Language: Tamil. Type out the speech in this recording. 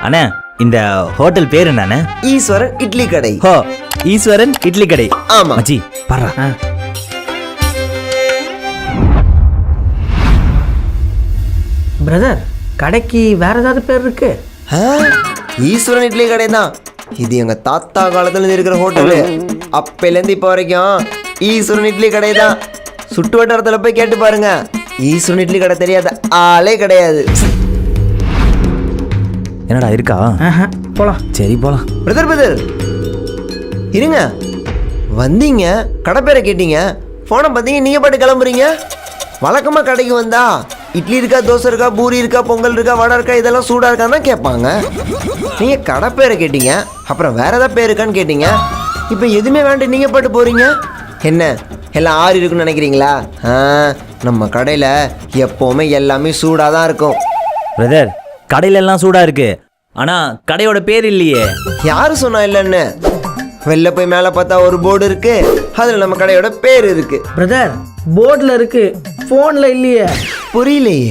அண்ணா இந்த ஹோட்டல் பேர் என்னண்ணே? ஈஸ்வரன் இட்லி கடை. ஹோ, ஈஸ்வரன் இட்லி கடை. ஆமா மச்சி பாரா. பிரதர், கடைக்கு வேற ஏதாவது பேர் இருக்கு? ஈஸ்வரன் இட்லி கடை தான். இது எங்க தாத்தா காலத்துல இருந்து இருக்கிற ஹோட்டலு. அப்பையிலேருந்து இப்போ வரைக்கும் ஈஸ்வரன் இட்லி கடை தான். சுட்டு வட்டாரத்துல போய் கேட்டு பாருங்க, ஈஸ்வரன் இட்லி கடை தெரியாத ஆளே கிடையாது. என்னடா இருக்கா? போலாம். சரி போலாம். பிரதர் இருங்க, வந்தீங்க கடை பேரை கேட்டீங்க, போனை பார்த்தீங்க, நீங்க பாட்டு கிளம்புறீங்க. வழக்கமா கடைக்கு வந்தா இட்லி இருக்கா, தோசை இருக்கா, பூரி இருக்கா, பொங்கல் இருக்கா, வடை இருக்கா, இதெல்லாம் சூடா இருக்கான்னு தான் கேட்பாங்க. நீங்க கடை பேரை கேட்டீங்க, அப்புறம் வேற ஏதாவது பேர் இருக்கான்னு கேட்டீங்க. இப்போ எதுவுமே வேண்டாம், நீங்க பாட்டு போறீங்க. என்ன எல்லாம் ஆறி இருக்குன்னு நினைக்கிறீங்களா? நம்ம கடையில் எப்போவுமே எல்லாமே சூடாக தான் இருக்கும். பிரதர், கடையில எல்லாம் சூடா இருக்கு, ஆனா கடையோட பேர் இல்லையே. யாரு சொன்னா இல்லைன்னு? வெளில போய் மேலே பார்த்தா ஒரு போர்டு இருக்கு, அதில் நம்ம கடையோட பேர் இருக்கு. பிரதர், போர்டில் இருக்கு, ஃபோனில் இல்லையே. புரியலையே.